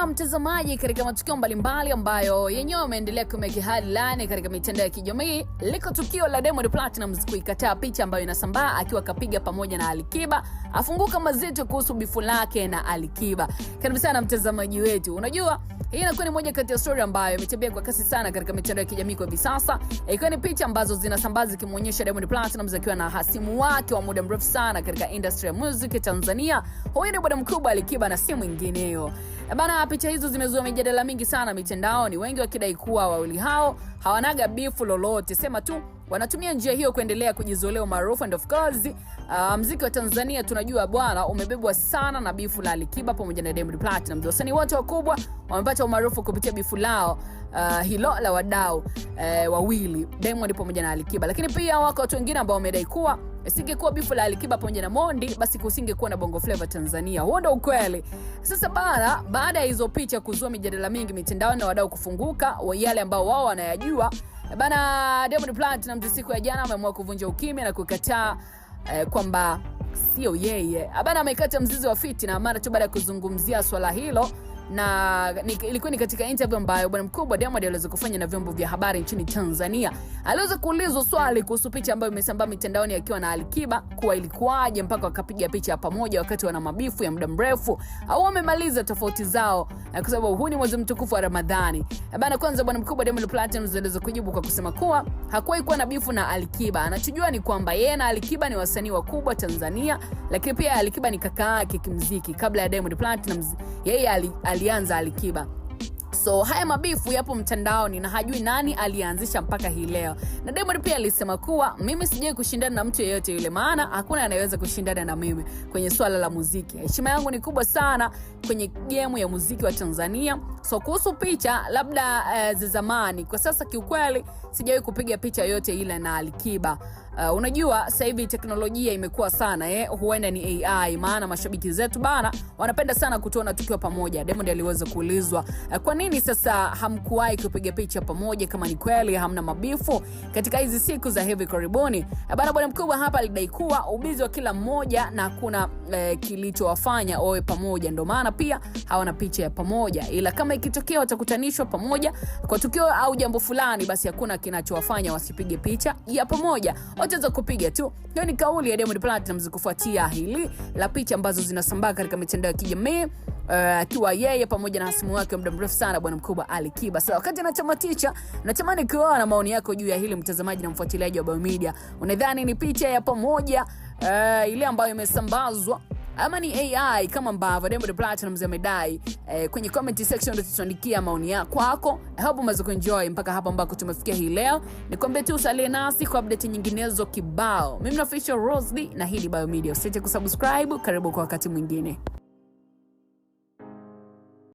Bana mtazamaji, katika matukio mbalimbali ambayo yenyewe yameendelea kumeki headline katika mitandao ya kijamii, liko tukio la Diamond Platnumz kuikataa picha ambayo inasambaa akiwa kapiga pamoja na Alikiba, afunguka mazito kuhusu bifu lake na Alikiba. Karibu sana mtazamaji wetu. Unajua hii inakuwa ni moja kati ya story ambayo imetembea kwa kasi sana katika mitandao ya kijamii kwa hivi sasa. Ikiwa ni picha ambazo zinasambaza zikimuonyesha Diamond Platnumz akiwa na hasimu wake wa muda mrefu sana katika industry ya music Tanzania. Huyu ni bwana mkubwa Alikiba na si mwingineo. Bana, picha hizo zimezua mijadala mingi sana mitandaoni, wengi wakidai kuwa wawili hao hawanaga bifu lolote, sema tu wanatumia njia hiyo kuendelea kujizolea umaarufu. And of course muziki wa Tanzania tunajua bwana umebebwa sana na bifu la Alikiba pamoja na Diamond Platnumz. Wasanii wote wakubwa wamepata umaarufu kupitia bifu lao hilo la wadau wawili, Diamond pamoja na Alikiba. Lakini pia wako watu wengine ambao wamedai kuwa isingekuwa bifu la Alikiba pamoja na Mondi, basi kusingekuwa na Bongo Flava Tanzania. Huo ndio ukweli. Sasa baada ya hizo picha kuzua mijadala mingi mitandaoni na wadau kufunguka yale ambao wao wanayajua, bana Diamond Platnumz siku ya jana ameamua kuvunja ukimya na kukataa kwamba sio yeye. Bana amekata mzizi wa fitina mara tu baada ya kuzungumzia swala hilo, na ilikuwa ni katika interview ambayo bwana mkubwa Diamond aliweza kufanya na vyombo vya habari nchini Tanzania. Aliweza kuulizwa swali kuhusu picha ambayo imesambaa mitandaoni akiwa na Alikiba, kuwa ilikuwaje mpaka wakapiga picha pamoja wakati wana mabifu ya muda mrefu au wamemaliza tofauti zao, kwa sababu huu ni mwezi mtukufu wa Ramadhani. Bana, kwanza bwana mkubwa Diamond Platnumz aliweza kujibu kwa kusema kuwa hakuwahi kuwa na bifu na Alikiba. Anachojua ni kwamba yeye na Alikiba ni wasanii wakubwa Tanzania, lakini pia Alikiba ni kaka yake kimuziki. Kabla ya Diamond Platnumz, yeye alianza Alikiba. So haya mabifu yapo mtandaoni na hajui nani alianzisha mpaka hii leo. Na Diamond pia alisema kuwa mimi sijai kushindana na mtu yeyote yule, maana hakuna anayeweza kushindana na mimi kwenye swala la muziki. Heshima yangu ni kubwa sana kwenye game ya muziki wa Tanzania. So kuhusu picha labda za zamani, kwa sasa kiukweli sijai kupiga picha yote ile na Alikiba. Unajua sasa hivi teknolojia imekuwa sana huenda ni AI, maana mashabiki zetu bana wanapenda sana kutuona tukiwa pamoja. Diamond aliweza kuulizwa kwa nini sasa hamkuwahi kupiga picha pamoja kama ni kweli hamna mabifu katika hizi siku za hivi karibuni. Bwana mkubwa hapa alidai kuwa ubizi wa kila mmoja na hakuna kilichowafanya wawe pamoja, ndio maana pia hawana picha ya pamoja, ila kama ikitokea watakutanishwa pamoja kwa tukio au jambo fulani, basi hakuna kinachowafanya wasipige picha ya pamoja, wataweza kupiga tu. Hiyo ni kauli ya Diamond Platnumz kufuatia hili la picha ambazo zinasambaa katika mitandao ya kijamii akiwa yeye pamoja na hasimu wake muda mrefu sana bwana mkubwa Alikiba. Sasa wakati anatamatisha, natamani kuona maoni yako juu ya hili mtazamaji na mfuatiliaji wa Biomedia. Unadhani ni picha ya pamoja ile ambayo imesambazwa ama ni AI kama ambavyo Diamond Platnumz amedai? Kwenye comment section tuandikia maoni yako kwako. Hope umeweza kuenjoy mpaka hapa ambako tumefikia hii leo. Nikwambie tu usalie nasi kwa update nyinginezo kibao. Mimi ni Official Rose D na hii ni Biomedia. Usisite kusubscribe. Karibu kwa wakati mwingine.